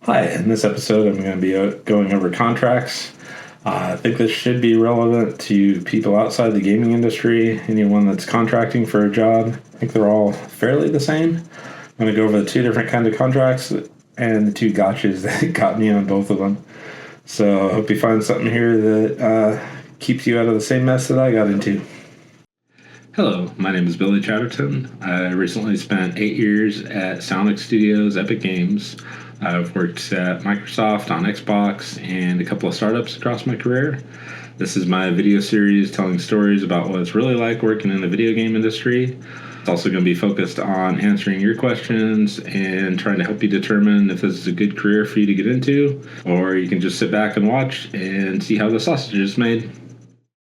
Hi, in this episode I'm going to be going over contracts. I think this should be relevant to people outside the gaming industry, anyone that's contracting for a job. I think they're all fairly the same. I'm going to go over the two different kinds of contracts and the two gotchas that got me on both of them. So I hope you find something here that keeps you out of the same mess that I got into. Hello, my name is Billy Chatterton. I recently spent 8 years at Sonic Studios Epic Games. I've worked at Microsoft, on Xbox, and a couple of startups across my career. This is my video series telling stories about what it's really like working in the video game industry. It's also going to be focused on answering your questions and trying to help you determine if this is a good career for you to get into, or you can just sit back and watch and see how the sausage is made.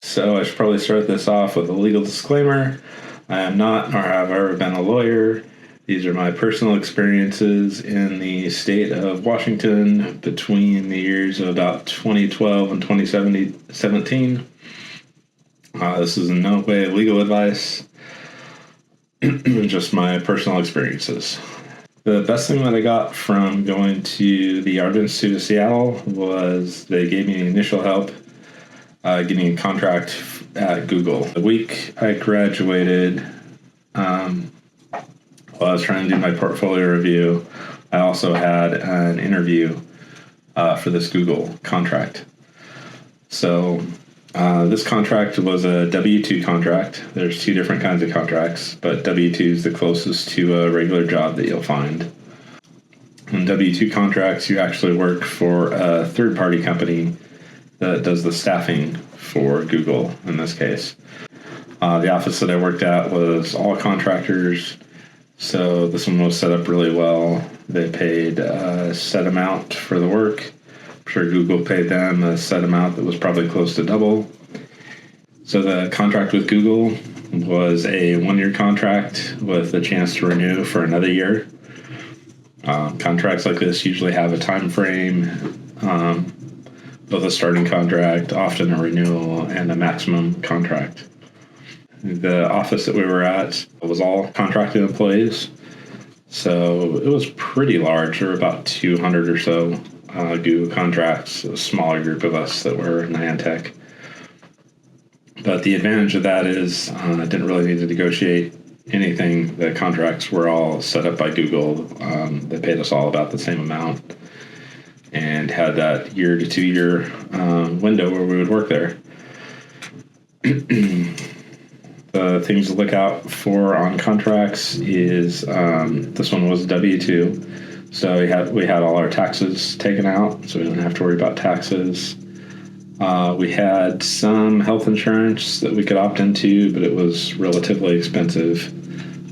So I should probably start this off with a legal disclaimer. I am not, nor have I ever been a lawyer. These are my personal experiences in the state of Washington between the years of about 2012 and 2017. This is in no way legal advice, just my personal experiences. The best thing that I got from going to the Art Institute of Seattle was they gave me initial help getting a contract at Google. The week I graduated, while I was trying to do my portfolio review, I also had an interview for this Google contract. So this contract was a W-2 contract. There's two different kinds of contracts, but W-2 is the closest to a regular job that you'll find. In W-2 contracts, you actually work for a third-party company that does the staffing for Google in this case. The office that I worked at was all contractors. So this one was set up really well. They paid a set amount for the work. I'm sure Google paid them a set amount that was probably close to double. So the contract with Google was a 1-year contract with a chance to renew for another year. Contracts like this usually have a time frame, both a starting contract, often a renewal, and a maximum contract. The office that we were at was all contracted employees, so it was pretty large. There were about 200 or so Google contracts, a smaller group of us that were Niantic. But the advantage of that is I didn't really need to negotiate anything. The contracts were all set up by Google. They paid us all about the same amount and had that 1 to 2 year window where we would work there. The things to look out for on contracts is this one was W-2, so we had all our taxes taken out, so we didn't have to worry about taxes. We had some health insurance that we could opt into, but it was relatively expensive.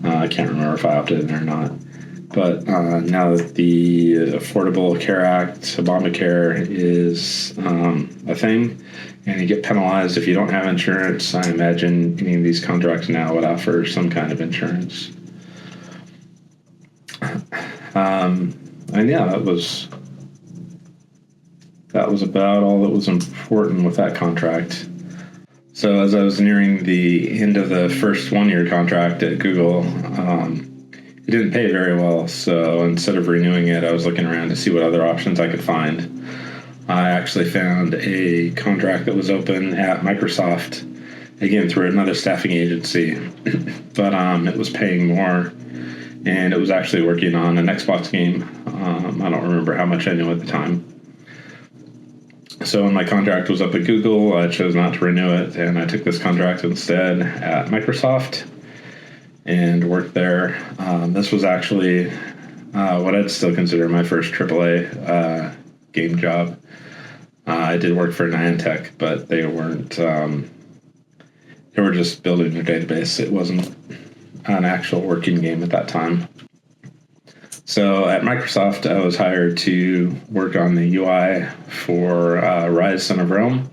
I can't remember if I opted in or not. But now that the Affordable Care Act, Obamacare, is a thing, and you get penalized if you don't have insurance, I imagine any of these contracts now would offer some kind of insurance. And yeah, that was about all that was important with that contract. So as I was nearing the end of the first 1-year contract at Google, it didn't pay very well, so instead of renewing it, I was looking around to see what other options I could find. I actually found a contract that was open at Microsoft, again through another staffing agency, but it was paying more, and it was actually working on an Xbox game. I don't remember how much I knew at the time. So when my contract was up at Google, I chose not to renew it, and I took this contract instead at Microsoft and worked there. This was actually what I'd still consider my first AAA game job. I did work for Niantic, but they weren't. They were just building their database. It wasn't an actual working game at that time. So at Microsoft, I was hired to work on the UI for Rise: Son of Rome,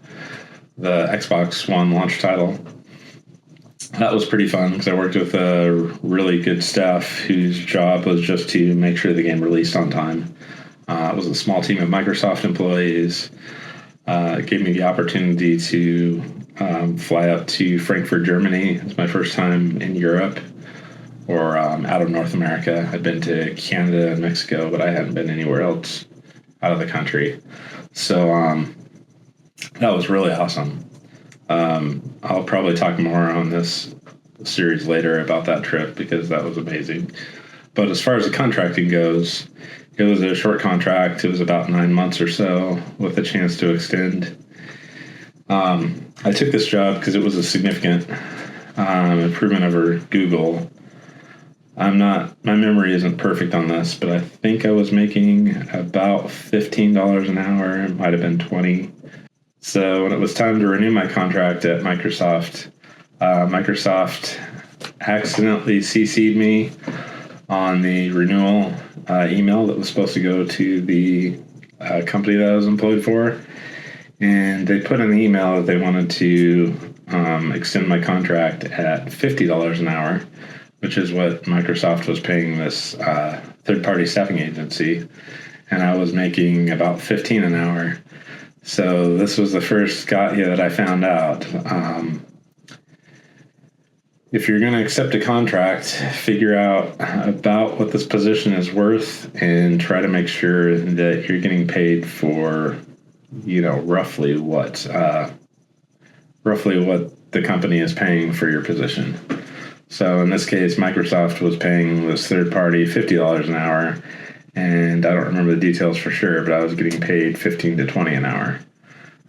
the Xbox One launch title. That was pretty fun because I worked with a really good staff whose job was just to make sure the game released on time. It was a small team of Microsoft employees. It gave me the opportunity to fly up to Frankfurt, Germany. It was my first time in Europe or out of North America. I'd been to Canada and Mexico, but I hadn't been anywhere else. out of the country. So that was really awesome. I'll probably talk more on this series later about that trip because that was amazing. But as far as the contracting goes, it was a short contract. It was about 9 months or so with a chance to extend. I took this job because it was a significant improvement over Google. My memory isn't perfect on this, but I think I was making about $15 an hour. It might have been 20. So when it was time to renew my contract at Microsoft, Microsoft accidentally CC'd me on the renewal email that was supposed to go to the company that I was employed for. And they put in the email that they wanted to extend my contract at $50 an hour, which is what Microsoft was paying this third-party staffing agency. And I was making about $15 an hour. So this was the first gotcha that I found out. If you're going to accept a contract, figure out about what this position is worth and try to make sure that you're getting paid for, roughly what the company is paying for your position. So in this case, Microsoft was paying this third party $50 an hour, and I don't remember the details for sure, but I was getting paid $15 to $20 an hour.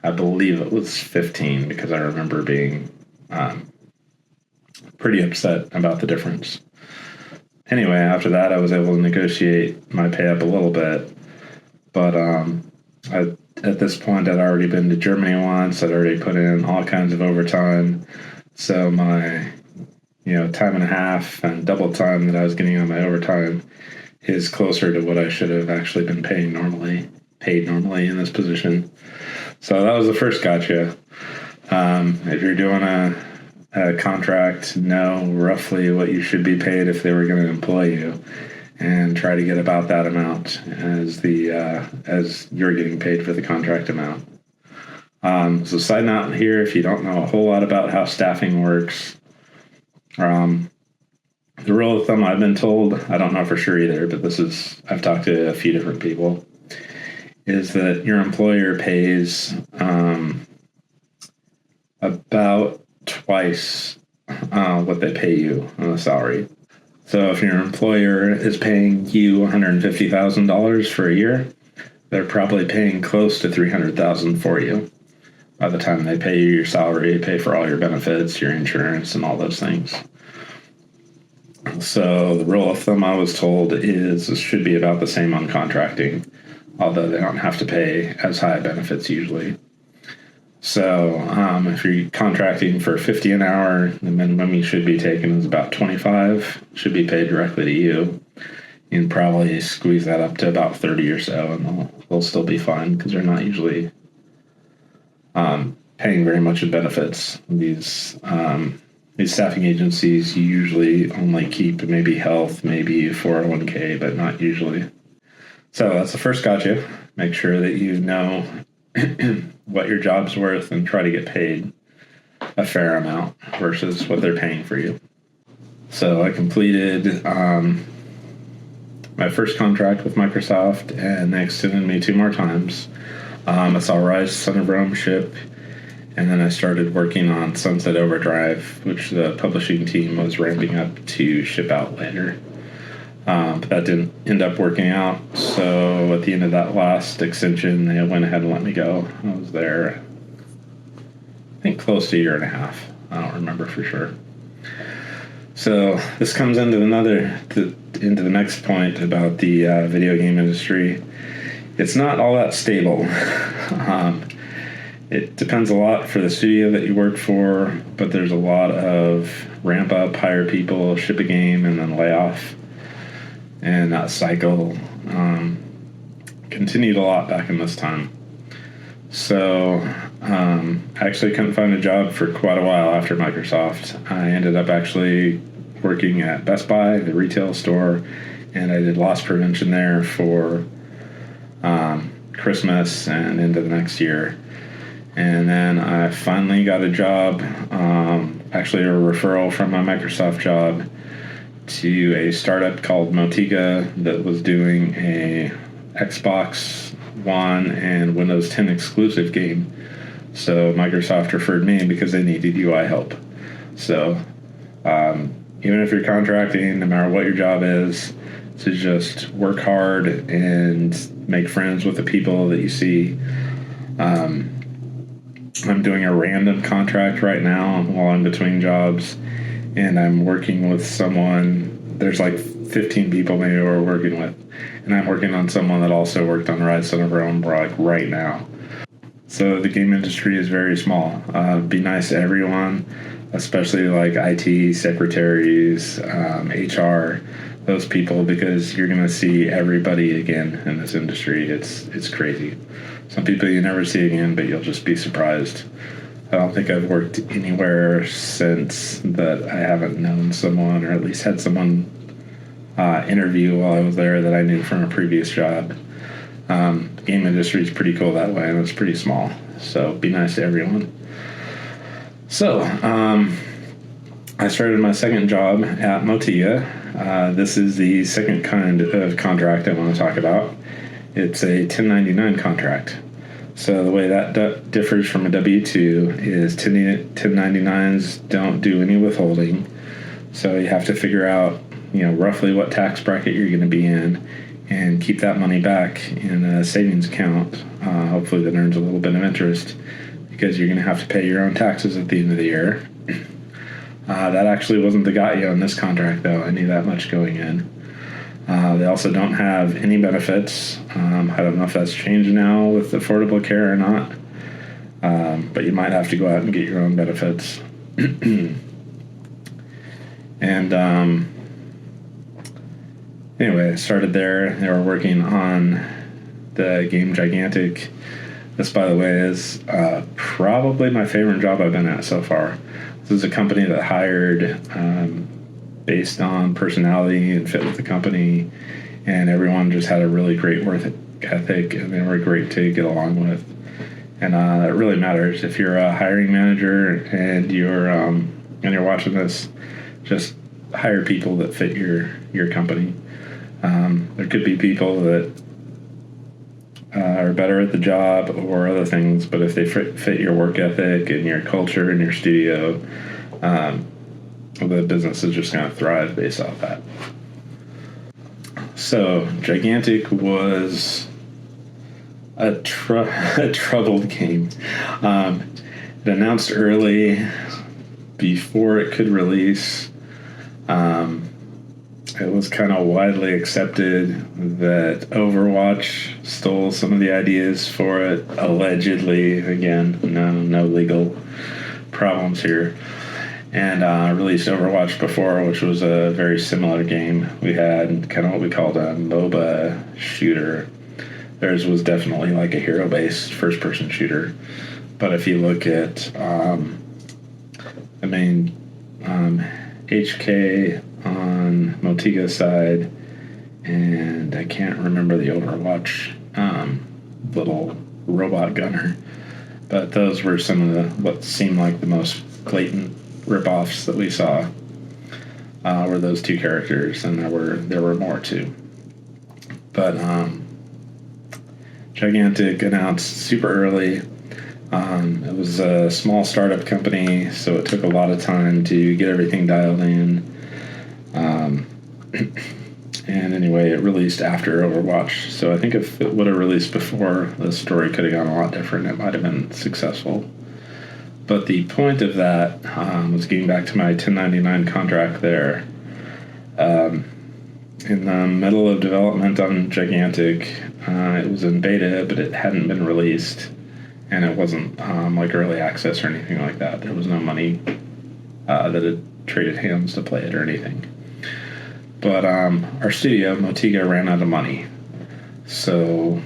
I believe it was 15 because I remember being pretty upset about the difference. Anyway, after that, I was able to negotiate my pay up a little bit, but at this point, I'd already been to Germany once. I'd already put in all kinds of overtime, so my time and a half and double time that I was getting on my overtime is closer to what I should have actually been paid normally in this position. So that was the first gotcha. If you're doing a contract, know roughly what you should be paid if they were going to employ you, and try to get about that amount as you're getting paid for the contract amount. So side note here, if you don't know a whole lot about how staffing works, the rule of thumb I've been told, I don't know for sure either, but I've talked to a few different people, is that your employer pays about twice what they pay you on a salary. So if your employer is paying you $150,000 for a year, they're probably paying close to $300,000 for you. By the time they pay you your salary, pay for all your benefits, your insurance, and all those things. So the rule of thumb I was told is this should be about the same on contracting, although they don't have to pay as high benefits usually. So if you're contracting for $50 an hour, the minimum you should be taking is about $25, should be paid directly to you. You can probably squeeze that up to about $30 or so, and they'll still be fine because they're not usually paying very much in benefits. These staffing agencies usually only keep maybe health, maybe 401k, but not usually. So that's the first gotcha. Make sure that you know what your job's worth and try to get paid a fair amount versus what they're paying for you. So I completed my first contract with Microsoft, and they extended me 2 more times. I saw Rise, Son of Rome ship, and then I started working on Sunset Overdrive, which the publishing team was ramping up to ship out later. But that didn't end up working out, so at the end of that last extension, they went ahead and let me go. I was there, I think, close to a year and a half. I don't remember for sure. So this comes into the next point about the video game industry. It's not all that stable. It depends a lot for the studio that you work for, but there's a lot of ramp up, hire people, ship a game, and then lay off. And that cycle continued a lot back in this time. So I actually couldn't find a job for quite a while after Microsoft. I ended up actually working at Best Buy, the retail store, and I did loss prevention there for Christmas and into the next year. And then I finally got a job, actually a referral from my Microsoft job, to a startup called Motika that was doing a Xbox 1 and Windows 10 exclusive game. So Microsoft referred me because they needed UI help. So even if you're contracting, no matter what your job is, to just work hard and make friends with the people that you see. I'm doing a random contract right now while I'm between jobs, and I'm working with someone. There's like 15 people maybe we're working with, and I'm working on someone that also worked on Rise Son of Rome like right now. So the game industry is very small. Be nice to everyone, especially like IT secretaries, HR, those people, because you're going to see everybody again in this industry. It's crazy. Some people you never see again, but you'll just be surprised. I don't think I've worked anywhere since that I haven't known someone, or at least had someone interview while I was there that I knew from a previous job. The game industry is pretty cool that way, and it's pretty small. So be nice to everyone. So I started my second job at Motiga. This is the second kind of contract I want to talk about. It's a 1099 contract. So the way that differs from a W-2 is 1099s don't do any withholding. So you have to figure out, roughly what tax bracket you're going to be in and keep that money back in a savings account, hopefully that earns a little bit of interest, because you're going to have to pay your own taxes at the end of the year. That actually wasn't the got you on this contract, though. I knew that much going in. They also don't have any benefits. I don't know if that's changed now with Affordable Care or not, but you might have to go out and get your own benefits. And anyway, I started there. They were working on the game Gigantic. This, by the way, is probably my favorite job I've been at so far. This is a company that hired based on personality and fit with the company, and everyone just had a really great work ethic, and they were great to get along with. And it really matters if you're a hiring manager and you're watching this. Just hire people that fit your company. There could be people that are better at the job or other things, but if they fit your work ethic and your culture and your studio, the business is just going to thrive based off that. So Gigantic was a troubled game. It announced early before it could release. It was kind of widely accepted that Overwatch stole some of the ideas for it, allegedly. Again, no legal problems here. And released Overwatch before, which was a very similar game. We had kind of what we called a MOBA shooter. Theirs was definitely like a hero-based first-person shooter. But if you look at HK on Motiga's side, and I can't remember the Overwatch little robot gunner, but those were some of what seemed like the most blatant rip-offs that we saw, were those two characters, and there were more too. But Gigantic announced super early. It was a small startup company, so it took a lot of time to get everything dialed in. And anyway, it released after Overwatch, so I think if it would have released before, the story could have gone a lot different. It might have been successful. But the point of that was getting back to my 1099 contract there. In the middle of development on Gigantic, it was in beta, but it hadn't been released. And it wasn't like early access or anything like that. There was no money that had traded hands to play it or anything. But our studio, Motiga, ran out of money. So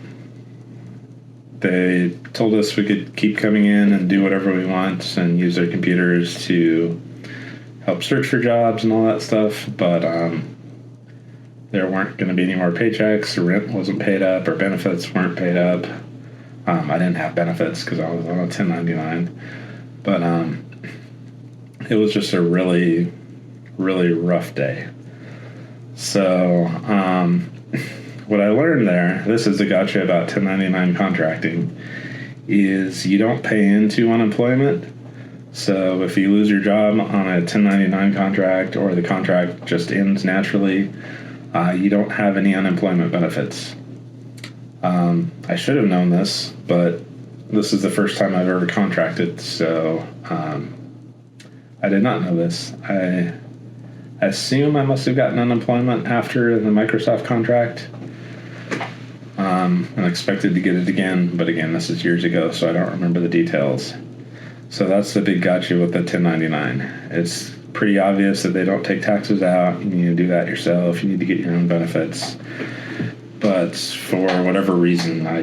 they told us we could keep coming in and do whatever we want and use their computers to help search for jobs and all that stuff. But there weren't going to be any more paychecks. Rent wasn't paid up, or benefits weren't paid up. I didn't have benefits because I was on a 1099. But it was just a really, really rough day. So what I learned there, this is the gotcha about 1099 contracting, is you don't pay into unemployment. So if you lose your job on a 1099 contract or the contract just ends naturally, you don't have any unemployment benefits. I should have known this, but this is the first time I've ever contracted, so I did not know this. I assume I must have gotten unemployment after the Microsoft contract. And expected to get it again, but again, this is years ago, so I don't remember the details. So that's the big gotcha with the 1099. It's pretty obvious that they don't take taxes out. You need to do that yourself. You need to get your own benefits. But for whatever reason, I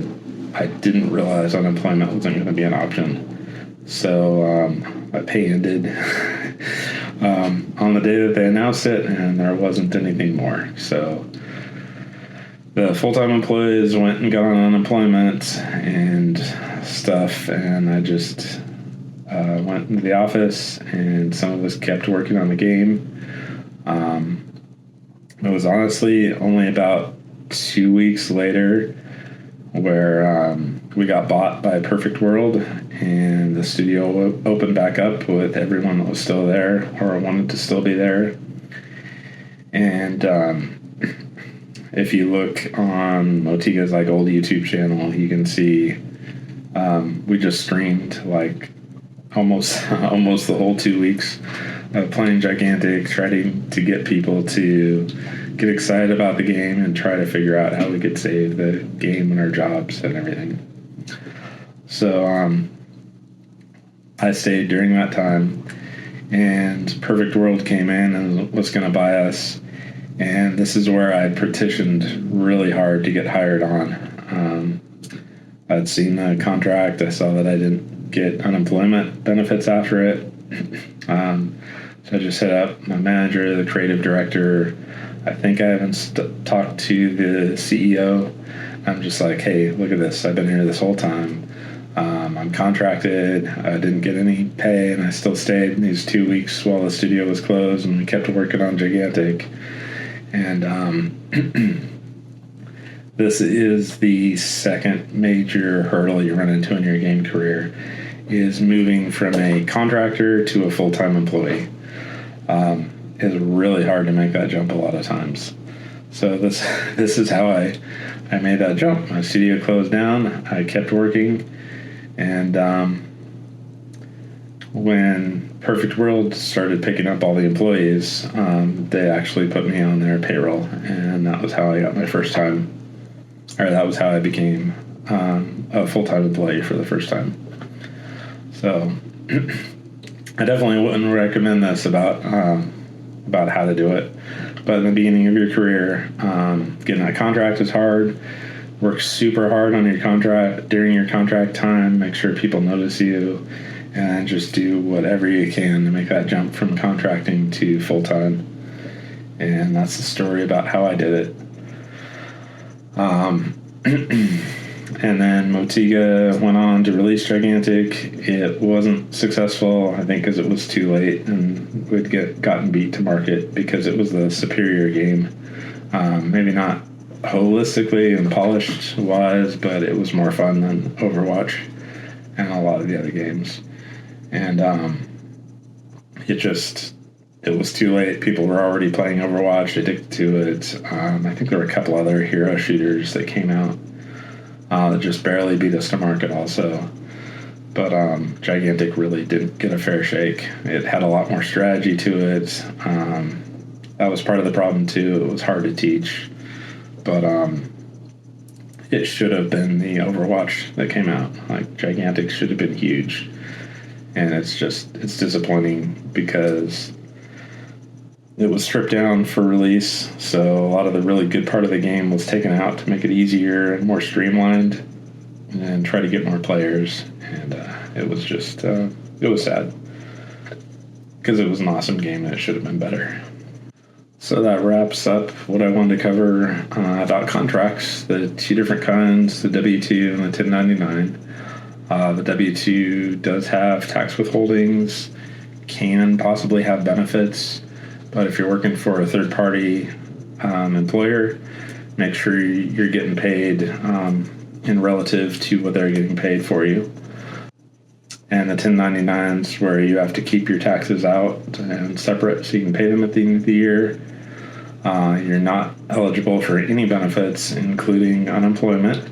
didn't realize unemployment wasn't going to be an option. So my pay ended on the day that they announced it, and there wasn't anything more. So the full-time employees went and got on unemployment and stuff, and I just went into the office, and some of us kept working on the game. It was honestly only about 2 weeks later where we got bought by Perfect World, and the studio opened back up with everyone that was still there or wanted to still be there. And if you look on Motiga's old YouTube channel, you can see we just streamed almost the whole 2 weeks of playing Gigantic, trying to get people to get excited about the game and try to figure out how we could save the game and our jobs and everything. So I stayed during that time, and Perfect World came in and was going to buy us. And this is where I petitioned really hard to get hired on. I'd seen the contract. I saw that I didn't get unemployment benefits after it. So I just hit up my manager, the creative director. I think I haven't talked to the CEO. I'm just like, hey, look at this. I've been here this whole time. I'm contracted. I didn't get any pay, and I still stayed in these 2 weeks while the studio was closed, and we kept working on Gigantic. And this is the second major hurdle you run into in your game career, is moving from a contractor to a full-time employee. It's really hard to make that jump a lot of times. So this is how I made that jump. My studio closed down. I kept working, and when Perfect World started picking up all the employees, they actually put me on their payroll, and that was how I got my first time, or that was how I became a full-time employee for the first time. So I definitely wouldn't recommend this about how to do it. But in the beginning of your career, getting that contract is hard. Work super hard on your contract during your contract time. Make sure people notice you, and just do whatever you can to make that jump from contracting to full-time. And that's the story about how I did it. And then Motiga went on to release Gigantic. It wasn't successful, I think, because it was too late, and we'd gotten beat to market because it was the superior game. Maybe not holistically and polished wise, but it was more fun than Overwatch and a lot of the other games. And it was too late. People were already playing Overwatch, addicted to it. I think there were a couple other hero shooters that came out that just barely beat us to market also. But Gigantic really didn't get a fair shake. It had a lot more strategy to it. That was part of the problem too. It was hard to teach. But it should have been the Overwatch that came out. Gigantic should have been huge. And it's disappointing because it was stripped down for release, so a lot of the really good part of the game was taken out to make it easier and more streamlined and try to get more players. And it was just, it was sad because it was an awesome game and it should have been better. So that wraps up what I wanted to cover about contracts, the two different kinds, the W-2 and the 1099. The W-2 does have tax withholdings, can possibly have benefits, but if you're working for a third-party employer, make sure you're getting paid in relative to what they're getting paid for you. And the 1099s, where you have to keep your taxes out and separate so you can pay them at the end of the year. You're not eligible for any benefits, including unemployment.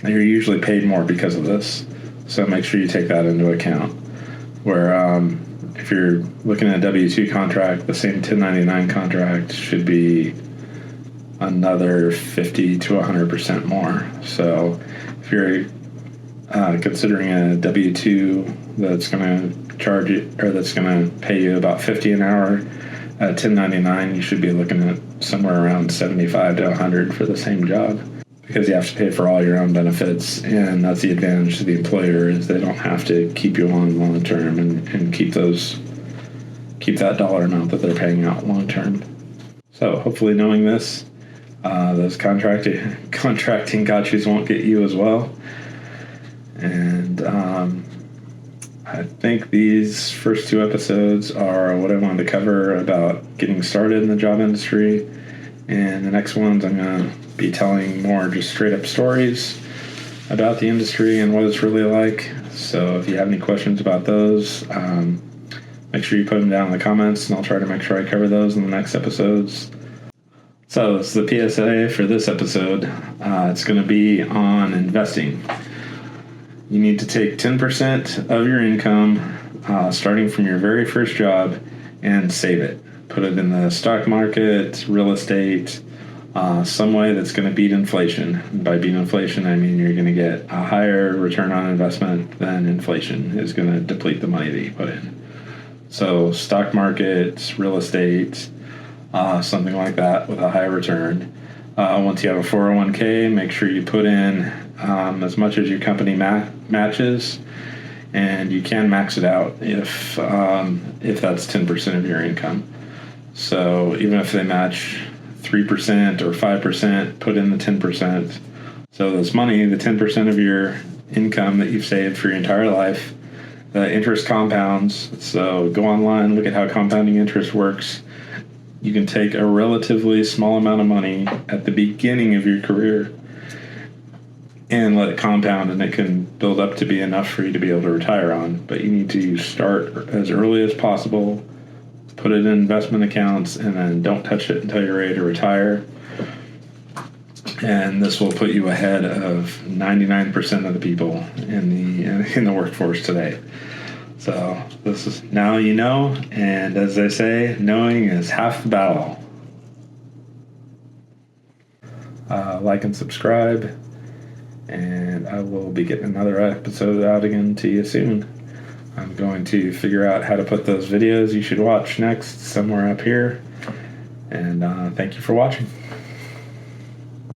And you're usually paid more because of this. So make sure you take that into account. Where if you're looking at a W-2 contract, the same 1099 contract should be another 50 to 100% more. So if you're considering a W-2 that's going to charge you, or that's going to pay you about $50 an hour, at 1099 you should be looking at somewhere around 75 to 100 for the same job, because you have to pay for all your own benefits, and that's the advantage to the employer, is they don't have to keep you on long term and keep that dollar amount that they're paying out long term. So hopefully knowing this, those contracting gotchas won't get you as well. And I think these first 2 episodes are what I wanted to cover about getting started in the job industry. And the next ones, I'm going to be telling more just straight up stories about the industry and what it's really like. So if you have any questions about those, make sure you put them down in the comments, and I'll try to make sure I cover those in the next episodes. So it's the PSA for this episode. It's going to be on investing. You need to take 10% of your income, starting from your very first job, and save it. Put it in the stock market, real estate, some way that's going to beat inflation. And by beat inflation, I mean you're going to get a higher return on investment than inflation is going to deplete the money that you put in. So stock market, real estate, something like that with a high return. Once you have a 401k, make sure you put in as much as your company matches, and you can max it out if that's 10% of your income. So even if they match 3% or 5%, put in the 10%. So this money, the 10% of your income that you've saved for your entire life, the interest compounds. So go online, look at how compounding interest works. You can take a relatively small amount of money at the beginning of your career and let it compound, and it can build up to be enough for you to be able to retire on. But you need to start as early as possible, put it in investment accounts, and then don't touch it until you're ready to retire. And this will put you ahead of 99% of the people in the workforce today. So this is, now you know, and as they say, knowing is half the battle. Like and subscribe, and I will be getting another episode out again to you soon. I'm going to figure out how to put those videos you should watch next somewhere up here. And thank you for watching.